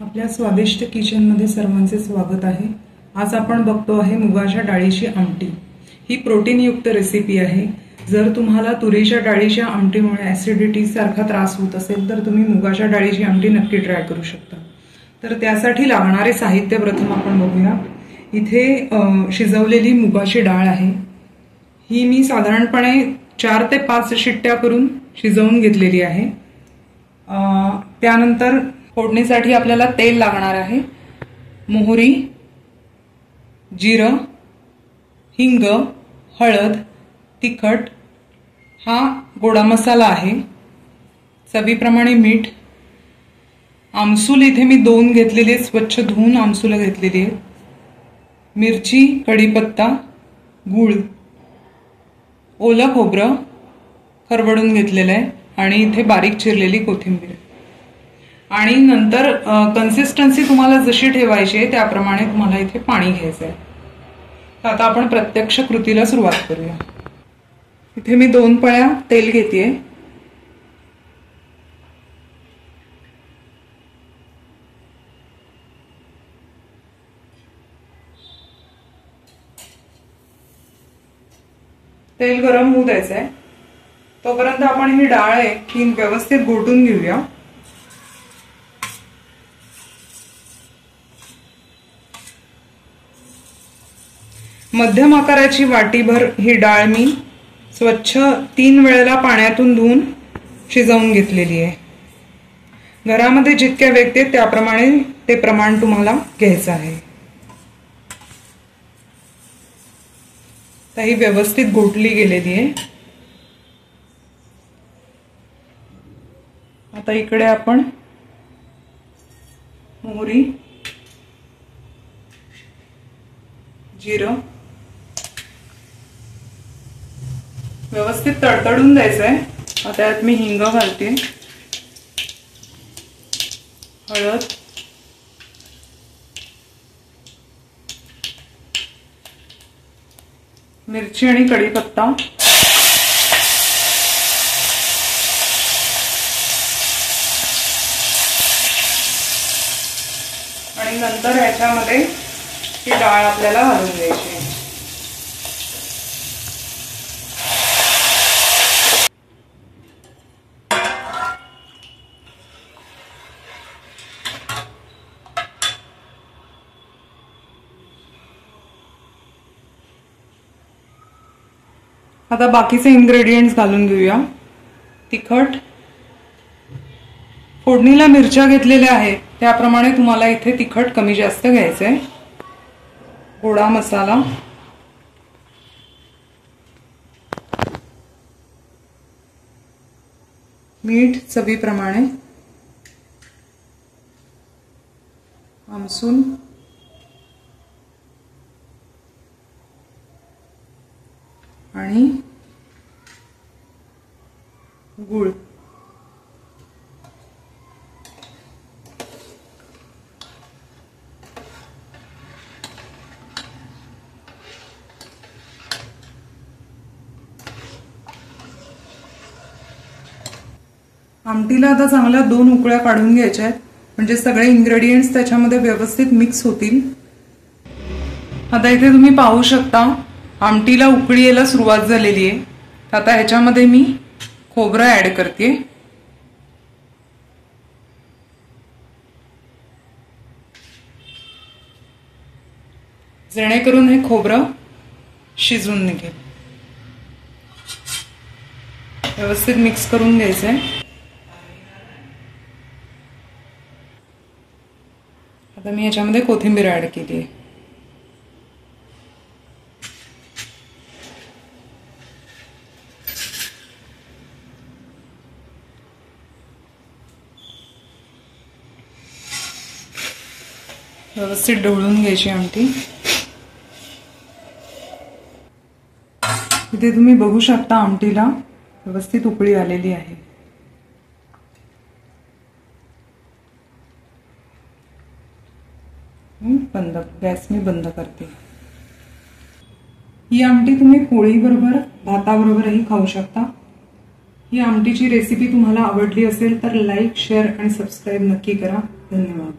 आपल्या स्वादिष्ट किचन मध्ये सर्वांचे स्वागत आहे। आज आपण बघतो आहे मुगाच्या डाळीची आमटी। ही प्रोटीन युक्त रेसिपी आहे। जर तुम्हाला तुरीच्या डाळीच्या आमटीमुळे ऍसिडिटी सारखा त्रास होत असेल तर तुम्ही मुगाच्या डाळीची आमटी नक्की ट्राय करू शकता। तर त्यासाठी लागणारे साहित्य प्रथम आपण बघूया। इथे शिजवलेली मुगाची डाळ आहे। ही मी साधारणपणे 4 ते 5 शिट्ट्या करून शिजवून घेतलेली आहे। त्यानंतर फोडणीसाठी आपल्याला तेल लागणार आहे। मोहरी, जिरं, हिंग, हळद, तिखट, हा गोडा मसाला आहे। चवीप्रमाणे मीठ, आमसूल इथे मी 2 घेतलेले स्वच्छ धुवून आमसूल घेतलेली आहे। मिरची, कढीपत्ता, गूळ, ओलं खोबरं खरवडून घेतलेलं आहे आणि इथे बारीक चिरलेली कोथिंबीर। आणि नंतर कन्सिस्टन्सी तुम्हाला जशी ठेवायची आहे त्याप्रमाणे तुम्हाला इथे पाणी घ्यायचं आहे। आता आपण प्रत्यक्ष कृतीला सुरुवात करूया। इथे मी 2 पळ्या तेल घेतेय। तेल गरम होऊ द्यायचं आहे। तोपर्यंत आपण ही डाळ आहे ही व्यवस्थित घोटून घेऊया। मध्यम आकाराची वाटीभर ही डाळ मी स्वच्छ 3 वेळेला पाण्यातून धुवून शिजवून घेतलेली आहे। घरामध्ये जितक्या व्यक्ती त्याप्रमाणे ते प्रमाण तुम्हाला घ्यायचं आहे। ही व्यवस्थित घोटली गेलेली आहे। आता इकडे आपण मोहरी, जिरं व्यवस्थित तडतडून द्यायचंय। आता यात मी हिंग घालते, हळद, मिरची आणि कढीपत्ता, आणि नंतर याच्यामध्ये ही डाळ आपल्याला घालून द्यायची आहे। आता बाकीचे इन्ग्रेडियंट्स घालून घेऊया। तिखट, फोडणीला मिरच्या घेतलेल्या आहेत त्याप्रमाणे तुम्हाला इथे तिखट कमी जास्त घ्यायचंय। गोडा मसाला, मीठ चवीप्रमाणे, आमसूल, आणि गूळ। आमटीला आता चांगल्या 2 उकळ्या काढून घ्यायच्या आहेत म्हणजे सगळे इन्ग्रेडियंट्स त्याच्यामध्ये व्यवस्थित मिक्स होतील। आता इथे तुम्ही पाहू शकता आमटीला उकळी यायला सुरुवात झालेली आहे। आता ह्याच्यामध्ये मी खोबरं ऍड करते। जेणेकरून हे खोबरं शिजून निघेल। व्यवस्थित मिक्स करून घ्यायचंय। आता मी याच्यामध्ये कोथिंबीर ऍड केली आहे। व्यवस्थित ढवळून घ्यायची आमटी। इथे तुम्ही बघू शकता आमटीला व्यवस्थित उकळी आलेली आहे। गॅस मी बंद करते। ही आमटी तुम्ही पोळी बरोबर भाताबरोबरही खाऊ शकता। ही आमटीची रेसिपी तुम्हाला आवडली असेल तर लाईक, शेअर आणि सबस्क्राइब नक्की करा। धन्यवाद।